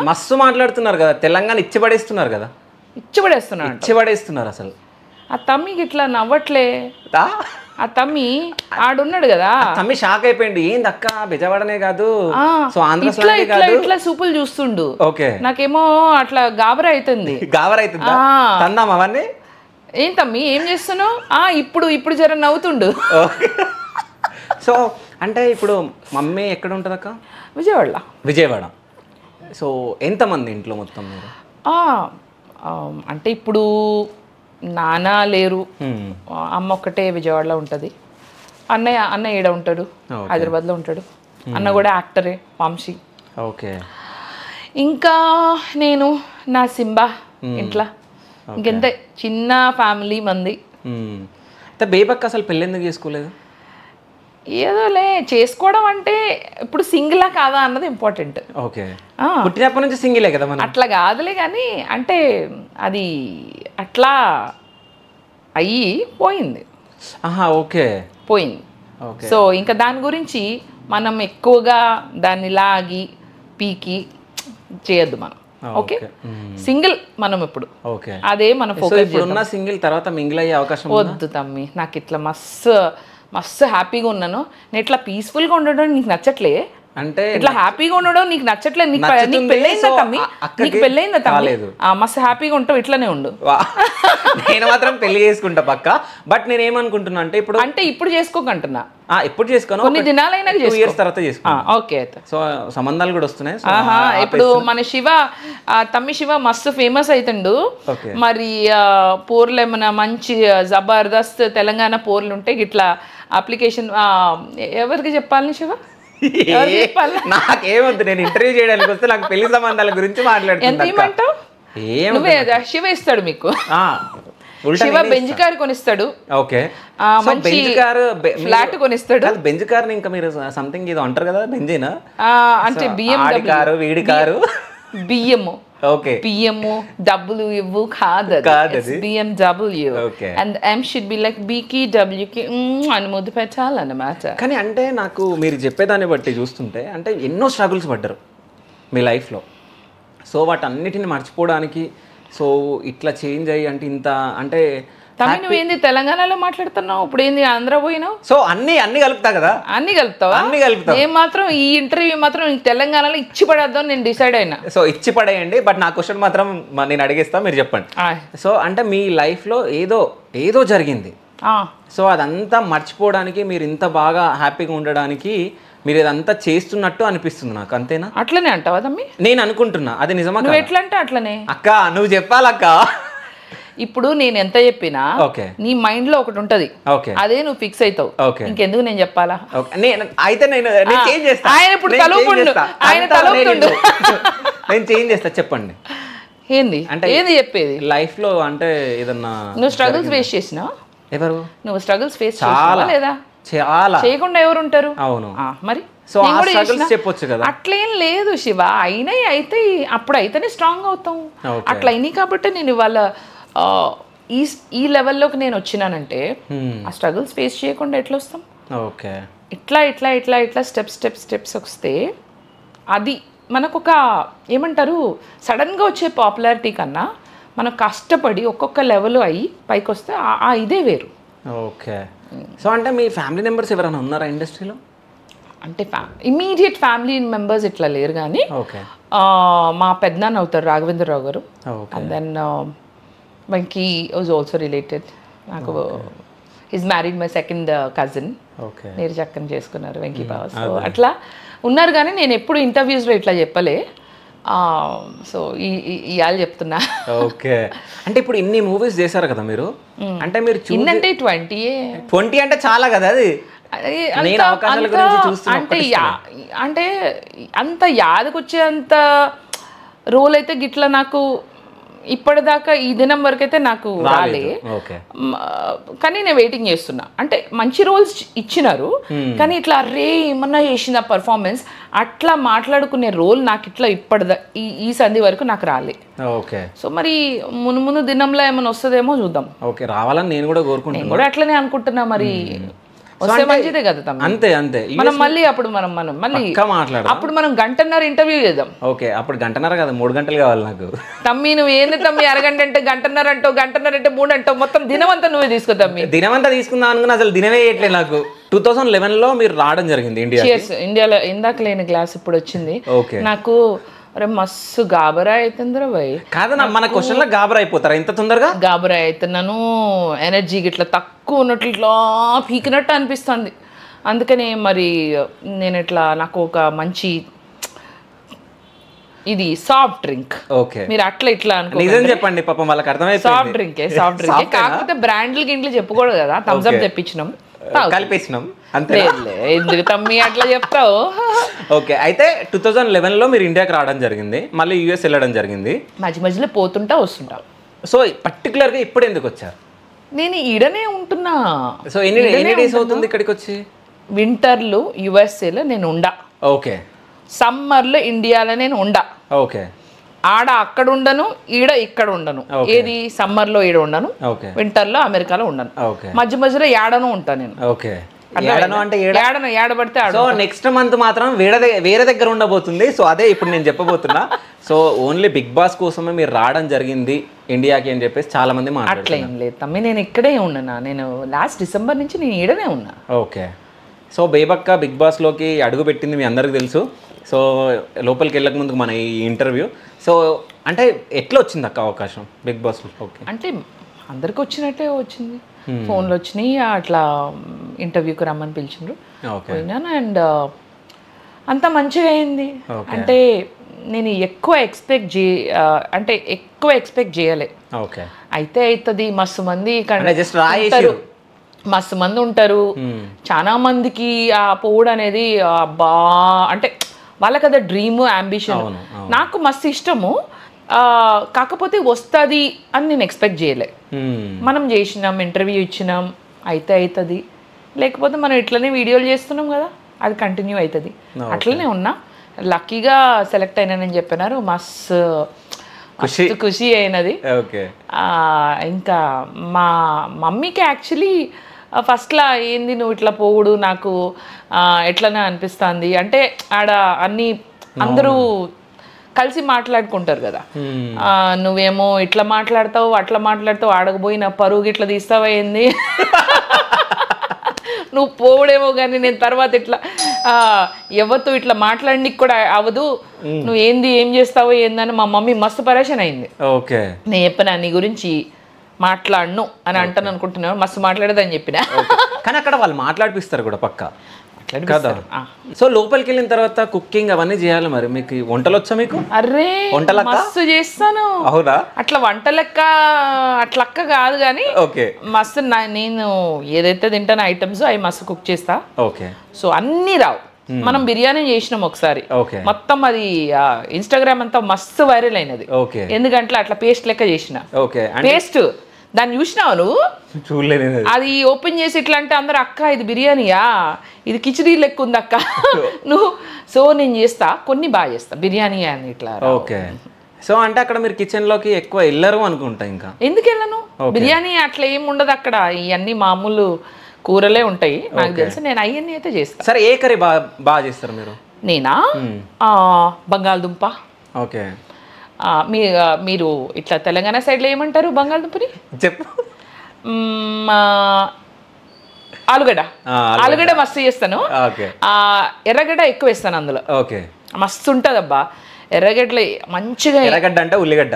మస్తు మాట్లాడుతున్నారు కదా, తెలంగాణ ఇచ్చిపడేస్తున్నారు కదా, ఇచ్చిపడేస్తున్నారు అసలు. ఆ తమ్మికి ఇట్లా నవ్వట్లే, ఆ తమ్మి ఆడున్నాడు కదా, తమ్మి షాక్ అయిపోయింది, ఏంది అక్క బెజవాడనే కాదు సో ఆంధ్ర ఇట్లా సూపులు చూస్తుండు. ఓకే, నాకేమో అట్లా గాబరా అవుతుంది. తందాం అవన్నీ. ఏం తమ్మి ఏం చేస్తున్నావు? ఇప్పుడు జర నవ్వుతుండు. సో అంటే ఇప్పుడు మమ్మీ ఎక్కడ ఉంటుంది అక్క? విజయవాడ. సో ఎంతమంది ఇంట్లో మొత్తం మీరు? అంటే ఇప్పుడు నాన్న లేరు, అమ్మ ఒక్కటే విజయవాడలో ఉంటుంది. అన్నయ్య ఈడ ఉంటాడు, హైదరాబాద్లో ఉంటాడు. అన్న కూడా యాక్టరే, వంశీ. ఓకే. ఇంకా నేను, నా సింబా ఇంట్లో. ఇంకెంత చిన్న ఫ్యామిలీ మంది. బేబక్ అసలు పెళ్ళి ఎందుకు చేసుకోలేదు? ఏదోలే, చేసుకోవడం అంటే ఇప్పుడు సింగిలా కాదా అన్నది ఇంపార్టెంట్. ఓకే, పుట్టినప్పటి నుంచి సింగిలే కదా మనం. అట్లా కాదులే కానీ అంటే అది అట్లా అయ్యి పోయింది. ఓకే, పోయింది. సో ఇంకా దాని గురించి మనం ఎక్కువగా దాన్ని లాగి పీకి చేయొద్దు మనం. ఓకే, సింగిల్ మనం ఇప్పుడు అదే మనం ఫోకస్ చేద్దాం. సింగిల్ తర్వాత మింగిల్ అయ్యే అవకాశం వద్దు తమ్మి. నాకు ఇట్లా మస్తు హ్యాపీగా ఉన్నాను. నేను ఇట్లా పీస్ఫుల్గా ఉండడం నీకు నచ్చట్లే అంటే, ఇట్లా హ్యాపీగా ఉండడం నీకు నచ్చట్లేదు. నీకు పెళ్ళయిందా తమ్మి? నీకు పెళ్ళయిందా తమ్మి? మస్తు హ్యాపీగా ఉంటావు, ఇట్లానే ఉండు. నేను మాత్రం పెళ్లి చేసుకుంటా పక్క. బట్ నేను ఏమనుకుంటున్నా అంటే ఇప్పుడు చేసుకోకంటున్నా. ఇప్పుడు చేసుకోను, కొన్ని దినాలైనా 2 years తర్వాత చేసుకో. ఓకే, అయితే సో సంబంధాలు కూడా వస్తున్నాయి. ఇప్పుడు మన తమ్మి శివ మస్తు ఫేమస్ అవుతుండు. మరి పోర్లు ఏమైనా మంచి జబర్దస్త్ తెలంగాణ పోర్లు ఉంటే ఇట్లా అప్లికేషన్ ఎవరికి చెప్పాలని శివ? నాకేమొద్దు, నేను ఇంటర్వ్యూ చేయడానికి వస్తే నాకు పెళ్లి సంబంధాల గురించి మాట్లాడుతున్నాను. శివ ఇస్తాడు మీకు, శివ బెంజ్ కార్ కొనిస్తాడు. ఓకే, మంచి ఫ్లాట్ కొనిస్తాడు. బెంజ్ కార్ ఇంకా మీరు సంథింగ్ ఏదో అంటారు కదా, బెంజేనా అంటే బియ్యం కారు, వీడి కారు, బియ్యము. ఓకే, బియ్యం డబ్బులు ఇవ్వు కాదు, BMW. And M should be like BK WK అని ముద్దు పెట్టాలన్నమాట. కానీ అంటే నాకు మీరు చెప్పేదాన్ని బట్టి చూస్తుంటే అంటే ఎన్నో స్ట్రగుల్స్ పడ్డారు మీ లైఫ్లో. సో వాటన్నిటిని మర్చిపోవడానికి సో ఇట్లా చేంజ్ అయ్యి అంటే ఇంత అంటే తమిళ నువ్వేంది తెలంగాణలో మాట్లాడుతున్నావు, ఇప్పుడు ఏంది ఆంధ్ర పోయినావు? సో అన్ని కలుపుతా కదా, అన్ని కలుపుతావా? నేను మాత్రం ఈ ఇంటర్వ్యూ మాత్రం తెలంగాణలో ఇచ్చి పడేద్దాం నేను డిసైడ్ అయినా. సో ఇచ్చి పడేయండి, బట్ నా క్వశ్చన్ మాత్రం నేను అడిగేస్తా, మీరు చెప్పండి. సో అంటే మీ లైఫ్లో ఏదో జరిగింది, సో అదంతా మర్చిపోవడానికి మీరు ఇంత బాగా హ్యాపీగా ఉండడానికి మీరు ఇదంతా చేస్తున్నట్టు అనిపిస్తుంది నాకు, అంతేనా? అట్లనే అంటావా తమ్మి? నేను అనుకుంటున్నా అది నిజమా? నువ్వు ఎట్లా అంటే అట్లనే అక్క, నువ్వు చెప్పాలక్క. ఇప్పుడు నేను ఎంత చెప్పినా నీ మైండ్ లో ఒకటి ఉంటది, అదే నువ్వు ఫిక్స్ అవుతావు. ఇంకెందుకు నేను చెప్పాలా? అయితే ఆయన ఇప్పుడు నేను చేంజ్ చేస్తా, చెప్పండి. ఏంది అంటే ఏది చెప్పేది? లైఫ్ లో అంటే ఏదన్నా నువ్వు స్ట్రగుల్స్ ఫేస్ చేసినావు? ఎవరు? నువ్వు స్ట్రగుల్స్ ఫేస్ చేసావా లేదా? చాలా. చేయకుండా ఎవరు ఉంటారు? అవును, మరి చెప్పొచ్చు కదా. అట్లేం లేదు శివ, అయినాయి అయితే అప్పుడు అయితేనే స్ట్రాంగ్ అవుతాం. అట్లా అయినాయి కాబట్టి నేను ఇవాళ ఈ లెవెల్లోకి నేను వచ్చినానంటే ఆ స్ట్రగుల్స్ ఫేస్ చేయకుండా ఎట్లా వస్తాం? ఓకే, ఇట్లా స్టెప్స్ వస్తే అది మనకు ఒక ఏమంటారు సడన్గా వచ్చే పాపులారిటీ కన్నా మనం కష్టపడి ఒక్కొక్క లెవెల్ అయ్యి పైకి వస్తే ఇదే వేరు. ఓకే, సో అంటే మీ ఫ్యామిలీ మెంబర్స్ ఎవరైనా ఉన్నారా ఇండస్ట్రీలో? అంటే ఇమీడియట్ ఫ్యామిలీ మెంబర్స్ ఇట్లా లేరు కానీ మా పెద్దనాన్న అవుతారు రాఘవేంద్రరావు గారు. And then Venky was also related నాకు. Is married my second cousin, నేను చక్కని చేసుకున్నారు వెంకీ బావ. సో అట్లా ఉన్నారు కానీ నేను ఎప్పుడు ఇంటర్వ్యూస్లో ఇట్లా చెప్పలే. సో ఇవాళ చెప్తున్నా. ఓకే, అంటే ఇప్పుడు ఇన్ని మూవీస్ చేశారు కదా మీరు, అంటే మీరు ఇన్నంటే 20 అంటే చాలా కదా. అది అంటే అంత యాదకొచ్చే అంత రోల్ అయితే గిట్లా నాకు ఇప్పటిదాకా ఈ దినం వరకు అయితే నాకు రాలే. కానీ నేను వెయిటింగ్ చేస్తున్నా. అంటే మంచి రోల్స్ ఇచ్చినారు కానీ ఇట్లా రే ఏమన్నా చేసిన పర్ఫార్మెన్స్ అట్లా మాట్లాడుకునే రోల్ నాకు ఇట్లా ఈ సంధి వరకు నాకు రాలే. సో మరి మును దినంలో ఏమైనా వస్తుందేమో చూద్దాం. రావాలని నేను కూడా కోరుకుంటున్నా. నేను కూడా అట్లనే అనుకుంటున్నా. మరి వస్తే మంచిదే కదా తమ్మి. అంతే అంతే మనం మళ్ళీ అప్పుడు మనం మళ్ళీ అప్పుడు మనం గంటన్నర ఇంటర్వ్యూ చేద్దాం. ఓకే, అప్పుడు గంటన్నర కదా 3 గంటలు కావాలి నాకు. తమ్మి నువ్వు ఏంది తమ్మి అరగంట అంటే గంటన్నర అంటావు, గంటన్నర అంటే 3 అంటావు, మొత్తం దినం అంతా నువ్వే తీసుకో తమ్మి. దినమంతా తీసుకుందాం అనుకున్నా అసలు దినమే వేయట్లేదు నాకు. 2011లో మీరు రావడం జరిగింది ఇండియాలో. ఇందాక లేని గ్లాస్ ఇప్పుడు వచ్చింది నాకు. అరే మస్తు గాబరా అవుతుందిరా భయ్. కాదన్నా మన క్వశ్చన్లో గాబరా అయిపోతారా ఇంత తొందరగా? గాబరా అవుతున్నాను, ఎనర్జీ ఇట్లా తక్కువ ఉన్నట్లు ఇట్లా పీకినట్టు అనిపిస్తుంది. అందుకని మరి నేను ఇట్లా నాకు ఒక మంచి ఇది సాఫ్ట్ డ్రింక్. ఓకే, మీరు అట్లా ఇట్లా అనుకో. నిజం చెప్పండి పాపం వాళ్ళకి అర్థమైంది. సాఫ్ట్ డ్రింకే కాకపోతే బ్రాండ్లు గింట్లు చెప్పుకోడు కదా. థమ్స్ అప్ తెప్పించినాం, కలిపేసినాం అంతే. ఎందుకు తమ్మి అట్లా చెప్తావు? ఓకే, అయితే 2011లో మీరు ఇండియాకి రావడం జరిగింది, మళ్ళీ యూఎస్ వెళ్ళడం జరిగింది. మధ్య మధ్యలో పోతుంటా వస్తుంటా. సో పర్టికులర్గా ఇప్పుడు ఎందుకు వచ్చారు? నేను ఈడనే ఉంటున్నా. సో ఎన్ని డేస్ అవుతుంది ఇక్కడికి వచ్చి? వింటర్లో యుఎస్ఏలో నేను ఉండా. ఓకే. సమ్మర్లో ఇండియాలో నేను ఉండా. ఓకే. ఆడ అక్కడ ఉండను, ఈడ ఇక్కడ ఉండను. ఏది సమ్మర్లో ఈడ ఉండను, వింటర్లో అమెరికాలో ఉండను. మధ్య మధ్యలో ఏడను ఉంటాను నేను. ఓకే, ఏడబడితే. సో నెక్స్ట్ మంత్ మాత్రం వేరే దగ్గర ఉండబోతుంది. సో అదే ఇప్పుడు నేను చెప్పబోతున్నా. సో ఓన్లీ బిగ్ బాస్ కోసమే మీరు రావడం జరిగింది ఇండియాకి అని చెప్పేసి చాలా మంది మాట్లాడుతున్నారు. అట్లా ఏం లేదు తమ్మి, నేను ఇక్కడే ఉన్నా. నేను లాస్ట్ డిసెంబర్ నుంచి నేను ఈడనే ఉన్నా. ఓకే. సో బేబక్క బిగ్ బాస్లోకి అడుగు పెట్టింది మీ అందరికి తెలుసు. సో లోపలికి వెళ్ళక ముందుకు మన ఈ ఇంటర్వ్యూ. సో అంటే ఎట్లా వచ్చింది అక్క అవకాశం బిగ్ బాస్? ఓకే, అంటే అందరికి వచ్చినట్టే వచ్చింది. ఫోన్లు వచ్చినాయి, అట్లా ఇంటర్వ్యూకి రమ్మని పిలిచిండ్రు, పోయినాను. అండ్ అంత మంచిగా అయింది. అంటే నేను ఎక్కువ ఎక్స్పెక్ట్ చేయలే. అయితే అవుతుంది. మస్తు మంది మస్తు మంది ఉంటారు. చాలా మందికి ఆ పోవుడు అనేది అబ్బా అంటే వాళ్ళకి అదే డ్రీమ్, అంబిషన్. నాకు మస్తు ఇష్టము, కాకపోతే వస్తుంది అని నేను ఎక్స్పెక్ట్ చేయలే. మనం చేసినాం, ఇంటర్వ్యూ ఇచ్చినాం, అయితే అవుతుంది. లేకపోతే మనం ఇట్లనే వీడియోలు చేస్తున్నాం కదా, అది కంటిన్యూ అవుతుంది. అట్లనే ఉన్నా. లక్కీగా సెలెక్ట్ అయినానని చెప్పినారు. మస్తు ఖుషి అయినది. ఇంకా మా మమ్మీకి యాక్చువల్లీ ఫస్ట్లో ఏంది నువ్వు ఇట్లా పోవుడు నాకు ఎట్లనే అనిపిస్తుంది అంటే, ఆడ అన్నీ అందరూ కలిసి మాట్లాడుకుంటారు కదా, నువ్వేమో ఇట్లా మాట్లాడతావు అట్లా మాట్లాడతావు, ఆడకపోయిన పరుగు ఇట్లా తీస్తావా ఏంది, నువ్వు పోవుడేమో కానీ నేను తర్వాత ఇట్లా ఎవరితో ఇట్లా మాట్లాడడానికి కూడా అవ్వదు, నువ్వు ఏం చేస్తావో ఏందని మా మమ్మీ మస్తు పరేషాన్ అయింది. నేను చెప్పిన నీ గురించి మాట్లాడను అని అంటాను అనుకుంటున్నాను, మస్తు మాట్లాడదని చెప్పిన. కానీ అక్కడ వాళ్ళు మాట్లాడిపిస్తారు కూడా పక్కా కదా. సో లోపలికి వెళ్ళిన తర్వాత కుకింగ్ అవన్నీ చేయాలి. మరి మీకు వంటలు వచ్చా? మీకు అరే మస్తు చేస్తాను. అవునా? అట్లా వంట లెక్క అట్లక్క కాదు కానీ మస్తు నేను ఏదైతే తింటానో ఐటమ్స్ అవి మస్తు కుక్ చేస్తా. సో అన్ని రావు. మనం బిర్యానీ చేసినాం ఒకసారి, మొత్తం అది ఇన్స్టాగ్రామ్ అంతా మస్తు వైరల్ అయినది. ఎందుకంటే అట్లా పేస్ట్ లెక్క చేసిన. పేస్ట్ దాన్ని చూసినావు నువ్వు? చూడలేదు. అది ఓపెన్ చేసి ఇట్లా అంటే అందరు అక్క ఇది బిర్యానీయా, ఇది కిచడీ లెక్క ఉంది అక్క నువ్వు. సో నేను చేస్తా, కొన్ని బాగా చేస్తా బిర్యానీ అని ఇట్లా. సో అంటే అక్కడ మీరు కిచెన్ లోకి ఎక్కువ వెళ్ళరు అనుకుంటా. ఇంకా ఎందుకు వెళ్ళను? బిర్యానీ అట్లా ఏమి ఉండదు అక్కడ, ఇవన్నీ మామూలు కూరలే ఉంటాయి నాకు తెలిసి. నేను అవన్నీ అయితే చేస్తాను. సరే, ఏ కర్రీ బాగా చేస్తారు మీరు? నేనా? బంగాళదుంప. ఓకే. మీరు ఇట్లా తెలంగాణ సైడ్లో ఏమంటారు బంగాళదుంపని? చెప్పు. ఆలుగడ్డ మస్తు చేస్తాను. ఎర్రగడ్డ ఎక్కువ వేస్తాను అందులో, మస్తు ఉంటుంది అబ్బా. ఎర్రగడ్డలు మంచిగా, ఎర్రగడ్డ అంటే ఉల్లిగడ్డ,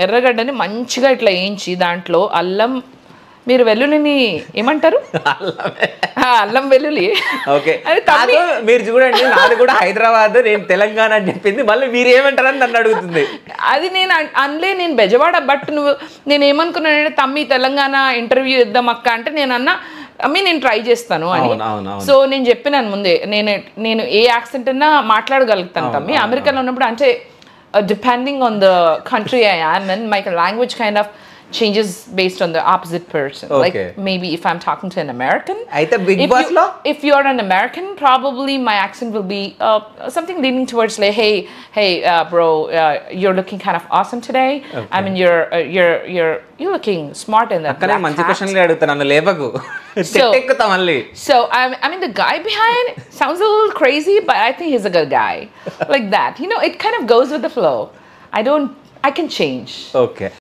ఎర్రగడ్డని మంచిగా ఇట్లా వేయించి దాంట్లో అల్లం, మీరు వెల్లుల్లిని ఏమంటారు? అల్లం వెల్లుల్లి. మీరు చూడండి, నాది కూడా హైదరాబాద్, నేను తెలంగాణ అని చెప్పింది, మళ్ళీ మీరు ఏమంటారని నన్ను అడుగుతుంది. అది నేను అనలే, నేను బెజవాడ. బట్ నేను ఏమనుకున్నానంటే తమ్మి తెలంగాణ ఇంటర్వ్యూ ఇద్దాం అక్క అంటే నేను అన్నా అమ్మి నేను ట్రై చేస్తాను అని. సో నేను చెప్పినాను ముందే, నేను ఏ యాక్సెంట్ అన్నా మాట్లాడగలుగుతాను తమ్మి. అమెరికాలో ఉన్నప్పుడు అంటే depending on the country I am and my language kind of changes based on the opposite person. Okay. Like maybe if I'm talking to an American, అయితే బిగ్ బాస్ లో if you're an American, probably my accent will be something leaning towards like, hey, bro, you're looking kind of awesome today. Okay. I mean, you're looking smart in that. అక్కనే మంచి క్వశ్చన్లు అడుగుతా నన్ను లేవకు ఎక్కుతా మళ్ళీ. So I mean, the guy behind sounds a little crazy, but I think he's a good guy. Like that, you know, it kind of goes with the flow. I can change. Okay.